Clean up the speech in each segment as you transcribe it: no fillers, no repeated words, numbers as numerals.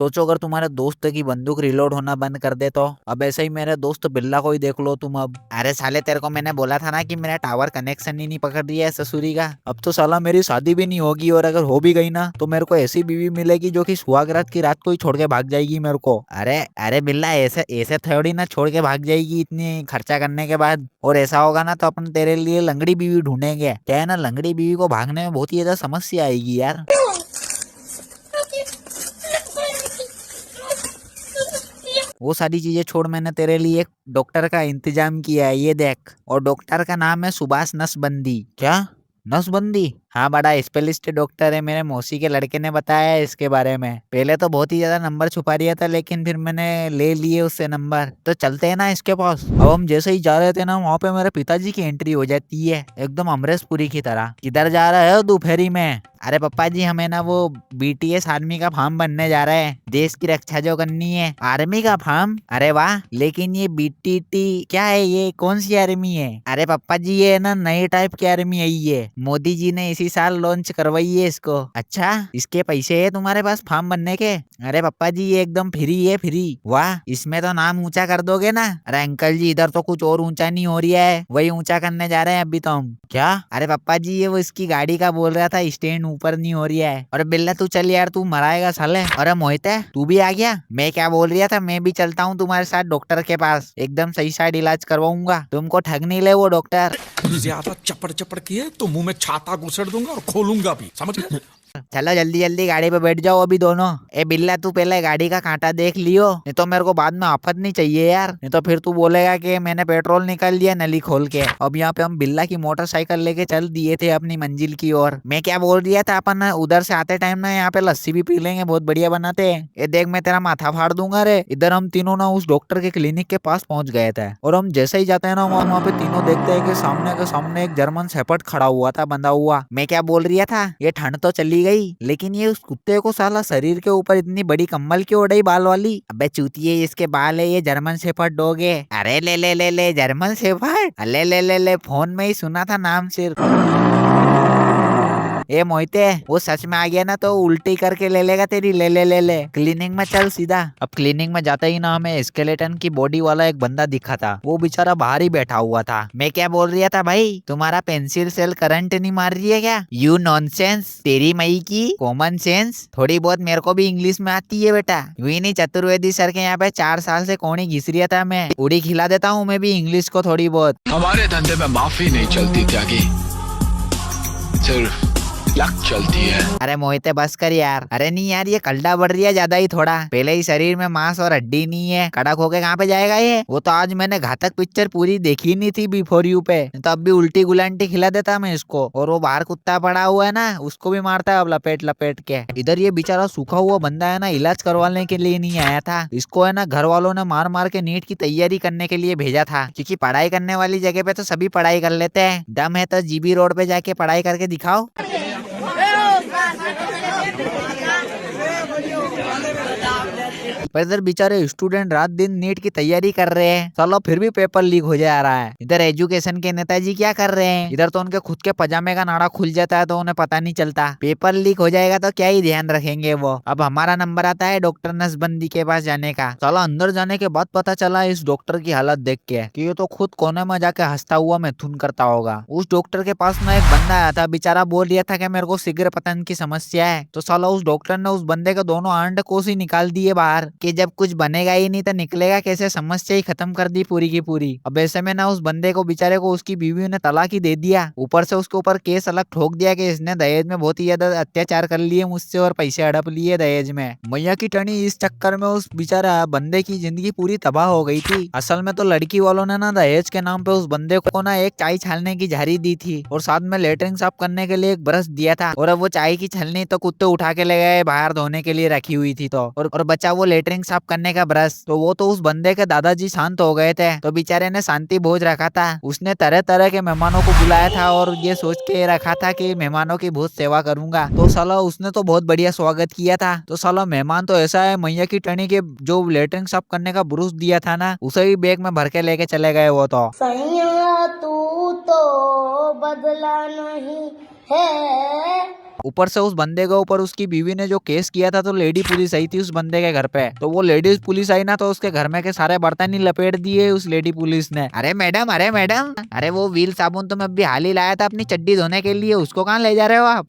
सोचो अगर तुम्हारे दोस्त की बंदूक रिलोड होना बंद कर दे तो। अब ऐसे ही मेरे दोस्त बिल्ला को ही देख लो तुम अब। अरे साले तेरे को मैंने बोला था ना कि मेरा टावर कनेक्शन ही नहीं पकड़ रही है ससुरी का। अब तो साला मेरी शादी भी नहीं होगी, और अगर हो भी गई ना तो मेरे को ऐसी बीवी मिलेगी जो कि सुहागरात की रात को ही छोड़ के भाग जाएगी मेरे को। अरे अरे बिल्ला, ऐसे ऐसे थोड़ी ना छोड़ के भाग जाएगी इतनी खर्चा करने के बाद। और ऐसा होगा ना तो अपन तेरे लिए लंगड़ी बीवी ढूंढेंगे। क्या है ना, लंगड़ी बीवी को भागने में बहुत ही ज्यादा समस्या आएगी यार। वो सारी चीजें छोड़, मैंने तेरे लिए एक डॉक्टर का इंतजाम किया है, ये देख। और डॉक्टर का नाम है सुभाष नसबंदी। क्या? नसबंदी? हाँ, बड़ा स्पेलिस्ट डॉक्टर है, मेरे मौसी के लड़के ने बताया है इसके बारे में। पहले तो बहुत ही ज्यादा नंबर छुपा रिया था, लेकिन फिर मैंने ले लिए उससे नंबर। तो चलते हैं ना इसके पास। अब हम जैसे ही जा रहे थे ना, वहाँ पे मेरे पिताजी की एंट्री हो जाती है एकदम अमरीश पुरी की तरह। किधर जा रहे हो दोपहरी में? अरे पप्पा जी, हमें ना वो बीटीएस आर्मी का फॉर्म बनने जा रहे हैं, देश की रक्षा जो करनी है। आर्मी का फॉर्म? अरे वाह, लेकिन ये बीटीटी क्या है, ये कौन सी आर्मी है? अरे पप्पा जी, ये ना नई टाइप की आर्मी है, ये मोदी जी ने इसी साल लॉन्च करवाई है इसको। अच्छा, इसके पैसे है तुम्हारे पास फॉर्म बनने के? अरे पप्पा जी, ये एकदम फ्री है, फ्री। वाह, इसमें तो नाम ऊंचा कर दोगे ना? अरे अंकल जी, इधर तो कुछ और ऊंचा नहीं हो रहा है, वही ऊंचा करने जा रहे हैं अभी तो हम। क्या? अरे पप्पा जी, ये वो इसकी गाड़ी का बोल रहा था, स्टैंड ऊपर नहीं हो रहा है। अरे बिल्ला तू चल यार, तू मराएगा साले। अरे मोहित है, तू भी आ गया? मैं क्या बोल रहा था, मैं भी चलता हूँ तुम्हारे साथ डॉक्टर के पास, एकदम सही साइड इलाज करवाऊंगा, तुमको ठग नहीं ले वो डॉक्टर। ज्यादा चपड़ चपड़ किए तो मुंह में छाता घुसेड़ दूंगा और खोलूंगा भी, समझ गए? चलो जल्दी जल्दी गाड़ी पे बैठ जाओ अभी दोनों। ए बिल्ला, तू पहले गाड़ी का कांटा देख लियो, नहीं तो मेरे को बाद में आफत नहीं चाहिए यार, नहीं तो फिर तू बोलेगा कि मैंने पेट्रोल निकाल दिया नली खोल के। अब यहाँ पे हम बिल्ला की मोटरसाइकिल लेके चल दिए थे अपनी मंजिल की ओर। मैं क्या बोल रहा था, अपन उधर से आते टाइम ना यहाँ पे लस्सी भी पी लेंगे, बहुत बढ़िया बनाते हैं। ये देख, मैं तेरा माथा फाड़ दूंगा रे। इधर हम तीनों ना उस डॉक्टर के क्लिनिक के पास पहुंच गए थे, और हम जैसे ही जाते हैं ना, वहाँ पे तीनों देखते हैं कि सामने के सामने एक जर्मन शेफर्ड खड़ा हुआ था, बंधा हुआ। मैं क्या बोल रहा था, ये ठंड तो चली गई, लेकिन ये उस कुत्ते को साला शरीर के ऊपर इतनी बड़ी कम्बल क्यों उड़ाई बाल वाली? अबे चूतिए, इसके बाल है, ये जर्मन शेफर्ड डॉग है। अरे ले ले ले ले, जर्मन शेफर्ड, ले ले ले ले, फोन में ही सुना था नाम सिर्फ। ए मोहिते, वो सच में आ गया ना तो उल्टी करके ले लेगा तेरी। ले ले ले ले, क्लीनिंग में चल सीधा। अब क्लीनिंग में जाते ही ना हमें स्केलेटन की बॉडी वाला एक बंदा दिखा था, वो बेचारा बाहर ही बैठा हुआ था। मैं क्या बोल रहा था भाई, तुम्हारा पेंसिल सेल करंट नहीं मार रही है क्या? यू नॉनसेंस, तेरी मई की कॉमन सेंस थोड़ी बहुत मेरे को भी इंग्लिश में आती है बेटा। यूं नहीं, चतुर्वेदी सर के यहाँ पे 4 साल से कोणी घिस रहा था, मैं उड़ी खिला देता हूँ मैं भी इंग्लिश को थोड़ी बहुत। हमारे धंधे में माफी नहीं चलती त्यागी, सिर्फ लक चलती है। अरे मोहिते बस कर यार। अरे नहीं यार, ये कल्डा बढ़ रही है ज्यादा ही थोड़ा, पहले ही शरीर में मांस और हड्डी नहीं है, कड़क होके कहाँ पे जाएगा ये? वो तो आज मैंने घातक पिक्चर पूरी देखी नहीं थी बिफोर यू पे, तो अब भी उल्टी गुलांटी खिला देता मैं इसको। और वो बाहर कुत्ता पड़ा हुआ है ना, उसको भी मारता है अब लपेट लपेट के। इधर ये बेचारा सूखा हुआ बंदा है ना, इलाज करवाने के लिए नहीं आया था, इसको है ना घर वालों ने मार मार के नीट की तैयारी करने के लिए भेजा था, क्योंकि पढ़ाई करने वाली जगह पे तो सभी पढ़ाई कर लेते हैं। दम है तो जीबी रोड पे जाके पढ़ाई करके दिखाओ। पर इधर बेचारे स्टूडेंट रात दिन नीट की तैयारी कर रहे हैं, चलो फिर भी पेपर लीक हो जा रहा है। इधर एजुकेशन के नेताजी क्या कर रहे हैं, इधर तो उनके खुद के पजामे का नाड़ा खुल जाता है तो उन्हें पता नहीं चलता। पेपर लीक हो जाएगा तो क्या ही ध्यान रखेंगे वो। अब हमारा नंबर आता है डॉक्टर नसबंदी के पास जाने का। चलो अंदर जाने के बाद पता चला इस डॉक्टर की हालत देख के कि ये तो खुद कोने में जाके हंसता हुआ मैथुन करता होगा। उस डॉक्टर के पास ना एक बंदा आया था, बेचारा बोल रहा था कि मेरे को शीघ्र पतन की समस्या है। तो साला उस डॉक्टर ने उस बंदे के दोनों अंडकोश ही निकाल दिए बाहर, कि जब कुछ बनेगा ही नहीं तो निकलेगा कैसे, समस्या ही खत्म कर दी पूरी की पूरी। अब ऐसे में ना उस बंदे को बेचारे को उसकी बीवी ने तलाक ही दे दिया, ऊपर से उसके ऊपर केस अलग ठोक दिया कि इसने दहेज में बहुत ही ज्यादा अत्याचार कर लिए मुझसे और पैसे हड़प लिए दहेज में। मैया की टनी, इस चक्कर में उस बेचारा बंदे की जिंदगी पूरी तबाह हो गई थी। असल में तो लड़की वालों ने ना दहेज के नाम पे उस बंदे को ना एक चाय छालने की झाड़ी दी थी, और साथ में लेटरिन साफ करने के लिए एक ब्रश दिया था। और अब वो चाय की छलनी तो कुत्ते उठा के ले गए बाहर धोने के लिए रखी हुई थी, तो और बचा वो लेटरिन साफ करने का ब्रश। तो वो तो उस बंदे के दादाजी शांत हो गए थे, तो बेचारे ने शांति भोज रखा था। उसने तरह तरह के मेहमानों को बुलाया था और ये सोच के रखा था कि मेहमानों की बहुत सेवा करूंगा। तो साला उसने तो बहुत बढ़िया स्वागत किया था। तो साला मेहमान तो ऐसा है, मैया की टनी के जो लेटरिन साफ करने का ब्रश दिया था ना, उसे ही बैग में भर के लेके चले गए वो तो। सैया तू तो बदला नहीं है, ऊपर से उस बंदे के ऊपर उसकी बीवी ने जो केस किया था तो लेडी पुलिस आई थी उस बंदे के घर पे। तो वो लेडीज पुलिस आई ना तो उसके घर में के सारे बर्तन ही लपेट दिए उस लेडी पुलिस ने। अरे मैडम, अरे वो व्हील साबुन तो मैं अभी हाल ही लाया था अपनी चड्डी धोने के लिए, उसको कहाँ ले जा रहे हो आप?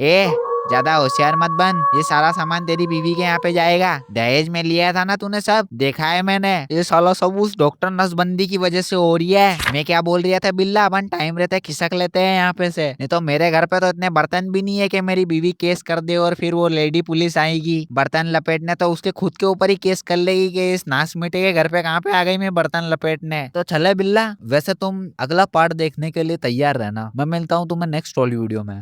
ज्यादा होशियार मत बन, ये सारा सामान तेरी बीवी के यहाँ पे जाएगा। दहेज में लिया था ना तूने, सब देखा है मैंने। ये साला सब उस डॉक्टर नसबंदी की वजह से हो रही है। मैं क्या बोल रहा था बिल्ला, अपन टाइम रहता है खिसक लेते हैं यहाँ पे से, नहीं तो मेरे घर पे तो इतने बर्तन भी नहीं है कि मेरी बीवी केस कर दे और फिर वो लेडी पुलिस आएगी बर्तन लपेटने तो उसके खुद के ऊपर ही केस कर लेगी कि इस नाश मिटे के घर पे कहाँ पे आ गई मैं बर्तन लपेटने। तो चले बिल्ला, वैसे तुम अगला पार्ट देखने के लिए तैयार रहना। मैं मिलता हूँ तुम्हें नेक्स्ट हॉली वीडियो में।